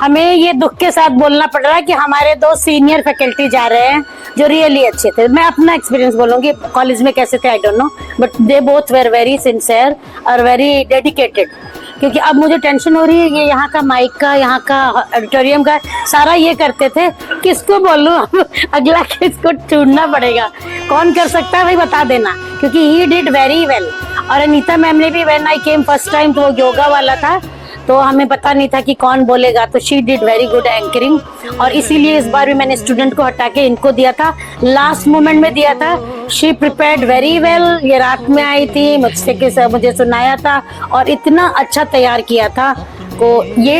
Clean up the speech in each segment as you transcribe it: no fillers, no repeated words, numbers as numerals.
हमें ये दुख के साथ बोलना पड़ रहा है कि हमारे 2 सीनियर फैकल्टी जा रहे हैं जो रियली अच्छे थे। मैं अपना एक्सपीरियंस बोलूंगी कॉलेज में कैसे थे I don't know, but they both were very sincere और वेरी डेडिकेटेड। क्योंकि अब मुझे टेंशन हो रही है, ये यहाँ का माइक का, यहाँ का ऑडिटोरियम का सारा ये करते थे, किसको बोलूं अगला किसको ढूंढना पड़ेगा, कौन कर सकता है भाई बता देना, क्योंकि ही डिड वेरी वेल। और अनीता मैम ने भी, when I came first time तो वो योगा वाला था तो हमें पता नहीं था कि कौन बोलेगा, तो she did very good anchoring. और इसीलिए इस बार भी मैंने स्टूडेंट को हटा के इनको दिया था, लास्ट मोमेंट में दिया था। शी प्रिपेयर्ड वेरी वेल, ये रात में आई थी, मुझसे के मुझे सुनाया था और इतना अच्छा तैयार किया था। तो ये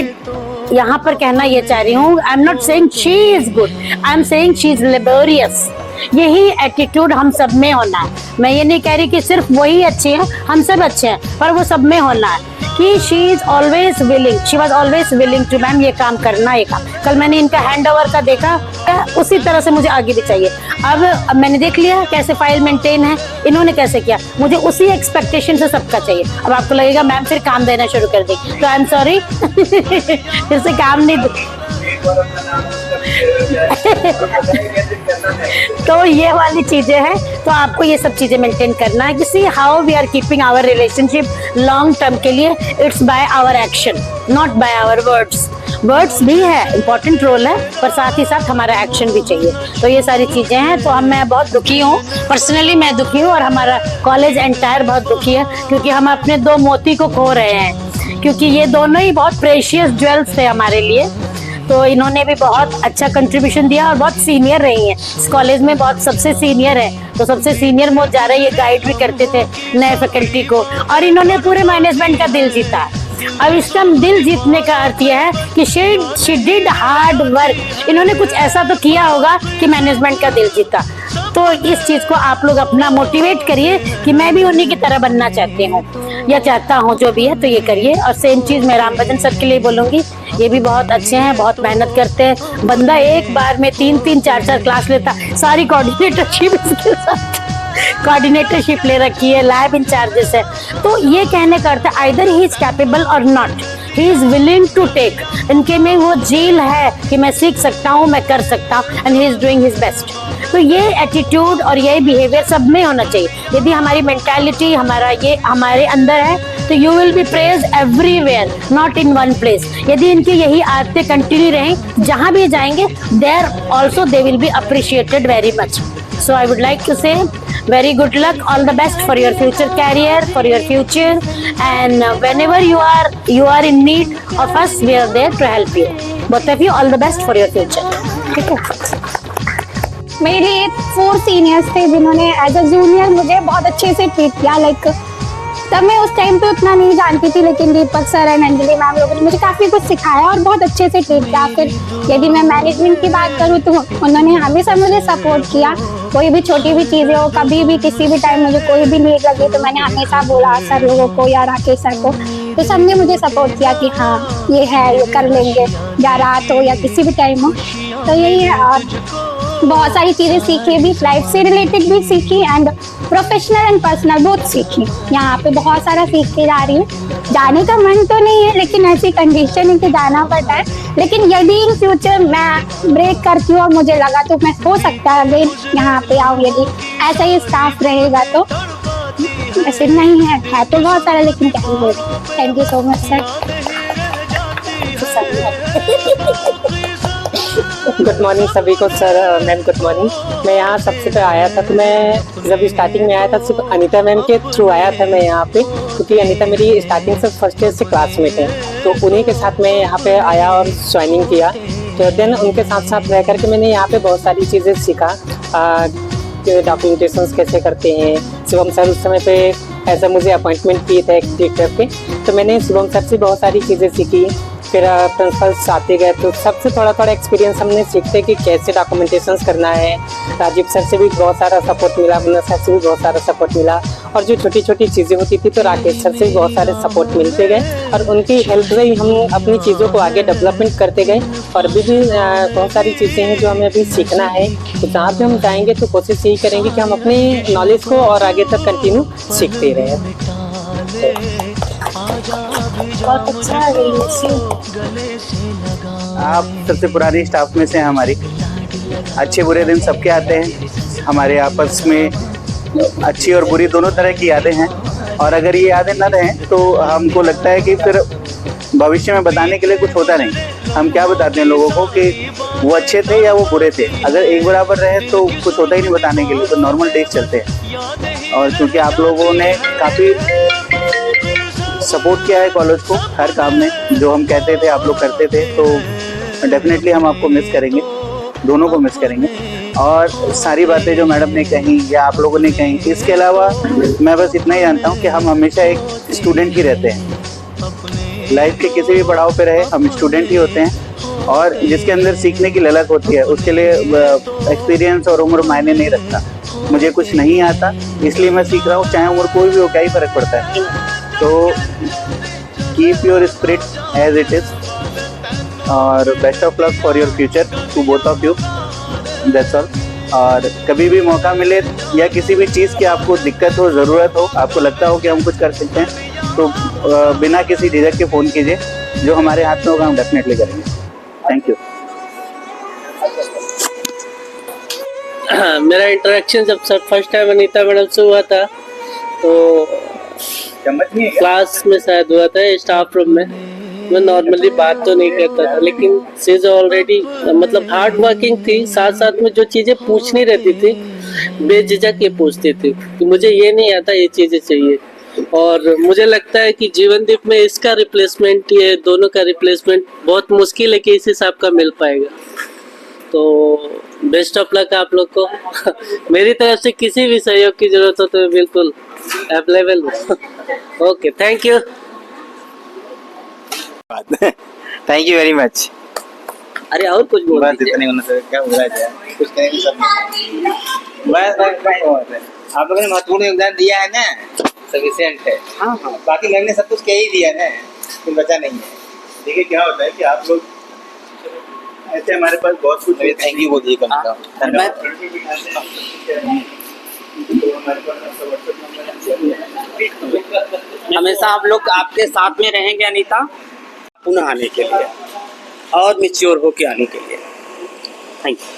यहाँ पर कहना ये चाह रही हूँ, I am not saying she is good, I am saying she is laborious. यही एटीट्यूड हम सब में होना है। मैं ये नहीं कह रही कि सिर्फ वही अच्छी है, हम सब अच्छे हैं, पर वो सब में होना है कि she is always willing, she was always willing to ma'am ये काम करना, ये काम। कल मैंने इनका हैंड ओवर का देखा, उसी तरह से मुझे आगे भी चाहिए। अब मैंने देख लिया कैसे फाइल मेंटेन है, इन्होंने कैसे किया, मुझे उसी एक्सपेक्टेशन से सबका चाहिए। अब आपको लगेगा मैम फिर काम देना शुरू कर दी, तो आई एम सॉरी फिर से काम नहीं तो ये वाली चीजें हैं, तो आपको ये सब चीजें मेंटेन करना है कि see how we are keeping our relationship long term के लिए। It's by our action, not by our words. Words भी है, इम्पोर्टेंट रोल है, पर साथ ही साथ हमारा एक्शन भी चाहिए। तो ये सारी चीजें हैं। तो मैं बहुत दुखी हूँ, पर्सनली मैं दुखी हूँ और हमारा कॉलेज एंटायर बहुत दुखी है, क्योंकि हम अपने 2 मोती को खो रहे हैं, क्योंकि ये दोनों ही बहुत प्रेशियस ज्वेल्स थे हमारे लिए। तो इन्होंने भी बहुत अच्छा कंट्रीब्यूशन दिया और बहुत सीनियर रही हैं इस कॉलेज में, बहुत सबसे सीनियर है, तो सबसे सीनियर मोस्ट जा रहे हैं, ये गाइड भी करते थे नए फैकल्टी को, और इन्होंने पूरे मैनेजमेंट का दिल जीता। अब इसका दिल जीतने का अर्थ यह है कि शी डिड हार्ड वर्क, इन्होंने कुछ ऐसा तो किया होगा कि मैनेजमेंट का दिल जीता। तो इस चीज को आप लोग अपना मोटिवेट करिए कि मैं भी उन्हीं की तरह बनना चाहती हूँ या चाहता हूँ, जो भी है, तो ये करिए। और सेम चीज मैं राम भजन सर के लिए बोलूंगी, ये भी बहुत अच्छे हैं, बहुत मेहनत करते हैं। बंदा एक बार में 3-3, 4-4 क्लास लेता, सारी कोऑर्डिनेटरशिप इसके साथ कोऑर्डिनेटरशिप ले रखी है, लैब इंचार्जेस है। तो ये कहने का अर्थ है आइदर ही इज कैपेबल और not, he is willing to take. इनके में वो झील है कि मैं सीख सकता हूँ, मैं कर सकता हूँ, and he is doing his best. तो ये एटीट्यूड और ये बिहेवियर सब में होना चाहिए। यदि हमारी मेंटालिटी, हमारा ये हमारे अंदर है, तो you will be praise everywhere, not in one place. यदि इनकी यही आदतें कंटिन्यू रहें, जहाँ भी जाएंगे there also they will be appreciated very much. So I would like to say very good luck, all the best for your future career, for your future, and whenever you are in need of us, we are there to help you. Both of you, all the best for your future. ठीक है। मेरे लिए 4 seniors थे जिन्होंने as a junior मुझे बहुत अच्छे से ट्रीट किया। लाइक तब मैं उस टाइम पे उतना नहीं जानती थी, लेकिन दीपक सर एंड अंजलि मैम लोगों ने मुझे काफ़ी कुछ सिखाया और बहुत अच्छे से ट्रीट किया। फिर यदि मैं मैनेजमेंट की बात करूँ तो उन्होंने हमेशा मुझे सपोर्ट किया, कोई भी छोटी भी चीज़ें हो, कभी भी किसी भी टाइम मुझे कोई भी नीड लगी तो मैंने हमेशा बोला सर लोगों को या राकेश सर को, तो सबने मुझे सपोर्ट किया कि हाँ ये है, ये कर लेंगे, या रात हो या किसी भी टाइम हो। तो यही है। और बहुत सारी चीज़ें सीखी भी, लाइफ से रिलेटेड भी सीखी and professional and personal both सीखी। यहाँ पे बहुत सारा सीख के जा रही हूँ। जाने का मन तो नहीं है, लेकिन ऐसी कंडीशन है कि जाना पड़ता है। लेकिन यदि इन फ्यूचर मैं ब्रेक करती हूँ और मुझे लगा तो मैं हो सकता है अगेन यहाँ पे आऊँ, यदि ऐसा ही स्टाफ रहेगा तो। ऐसे नहीं है तो बहुत सारा, लेकिन क्या ही बोलूं। Thank you so much sir. Good morning सभी को सर, मैम गुड मॉर्निंग। मैं यहाँ सबसे पहले आया था, तो मैं जब स्टार्टिंग में आया था सिर्फ अनीता मैम के थ्रू आया था मैं यहाँ पे, क्योंकि अनीता मेरी स्टार्टिंग से फर्स्ट ईयर से क्लासमेट है, तो उन्हीं के साथ मैं यहाँ पे आया और ज्वाइनिंग किया। तो देन उनके साथ साथ रह करके मैंने यहाँ पे बहुत सारी चीज़ें सीखा, डॉक्यूमेंटेशन कैसे करते हैं। शिवम सर उस समय पे ऐसा मुझे अपॉइंटमेंट किए थे एक्टिव पे, तो मैंने शिवम सर से बहुत सारी चीज़ें सीखी। फिर प्रिंसिपल्स आते गए तो सबसे थोड़ा थोड़ा एक्सपीरियंस हमने सीखते कि कैसे डॉक्यूमेंटेशन करना है। राजीव सर से भी बहुत सारा सपोर्ट मिला, मुन्ना सर से भी बहुत सारा सपोर्ट मिला, और जो छोटी छोटी चीज़ें होती थी तो राकेश सर से भी बहुत सारे सपोर्ट मिलते गए, और उनकी हेल्प से ही हम अपनी चीज़ों को आगे डेवलपमेंट करते गए। और अभी भी बहुत सारी चीज़ें हैं जो हमें अभी सीखना है, तो जहाँ पे हम जाएंगे तो कोशिश यही करेंगे कि हम अपने नॉलेज को और आगे तक कंटिन्यू सीखते रहें। बहुत अच्छा है, very nice you. आप सबसे पुरानी स्टाफ में से हैं हमारी। अच्छे बुरे दिन सबके आते हैं, हमारे आपस में अच्छी और बुरी दोनों तरह की यादें हैं, और अगर ये यादें न रहें तो हमको लगता है कि फिर भविष्य में बताने के लिए कुछ होता नहीं। हम क्या बताते हैं लोगों को कि वो अच्छे थे या वो बुरे थे, अगर एक बराबर रहे तो कुछ होता ही नहीं बताने के लिए, तो नॉर्मल डेज चलते हैं। और क्योंकि आप लोगों ने काफ़ी सपोर्ट किया है कॉलेज को हर काम में, जो हम कहते थे आप लोग करते थे, तो डेफिनेटली हम आपको मिस करेंगे, दोनों को मिस करेंगे। और सारी बातें जो मैडम ने कही या आप लोगों ने कही, इसके अलावा मैं बस इतना ही जानता हूँ कि हम हमेशा एक स्टूडेंट ही रहते हैं। लाइफ के किसी भी पड़ाव पे रहे हम स्टूडेंट ही होते हैं, और जिसके अंदर सीखने की ललक होती है उसके लिए एक्सपीरियंस और उम्र मायने नहीं रखता। मुझे कुछ नहीं आता इसलिए मैं सीख रहा हूँ, चाहे उम्र कोई भी हो, क्या ही फर्क पड़ता है। तो keep your spirit as it is, और best of luck for your future to both of you, that's all. और कभी भी मौका मिले या किसी भी चीज़ की आपको दिक्कत हो, ज़रूरत हो, आपको लगता हो कि हम कुछ कर सकते हैं, तो बिना किसी झिझक के फ़ोन कीजिए, जो हमारे हाथ में होगा हम डेफिनेटली करेंगे। Thank you. मेरा इंटरेक्शन जब sir first time Anita madam से हुआ था तो क्लास में शायद हुआ था, स्टाफ रूम में। मैं नॉर्मली बात तो नहीं करता था, लेकिन शी इज ऑलरेडी मतलब हार्ड वर्किंग थी, साथ साथ में जो चीज़ें पूछनी रहती थी बेझिझक ये पूछती थी कि मुझे ये नहीं आता, ये चीज़ें चाहिए। और मुझे लगता है कि जीवनदीप में इसका रिप्लेसमेंट, ये दोनों का रिप्लेसमेंट बहुत मुश्किल है कि इस हिसाब का मिल पाएगा। तो बेस्ट ऑफ लक आप लोग को। मेरी तरफ से किसी भी सहयोग की जरूरत हो तो बिल्कुल अवेलेबल हूँ। Okay, thank you. Thank you very much. अरे और कुछ बोल बस दीजिए। इतने होना चाहिए, क्या बोला जाए, कुछ कहेंगे सब। बस आप लोगों ने महत्वपूर्ण योगदान दिया है ना, सफिशिएंट है। हाँ हाँ, बाकी मैंने सब कुछ कह ही दिया ना, कुछ बचा नहीं है। देखिए क्या होता है कि आप लोग ऐसे हमारे पास बहुत कुछ है। थैंक यू बोलिए कम से कम। हमेशा आप लोग आपके साथ में रहेंगे अनीता, पुनः आने के लिए और मैच्योर होके आने के लिए। Thank you.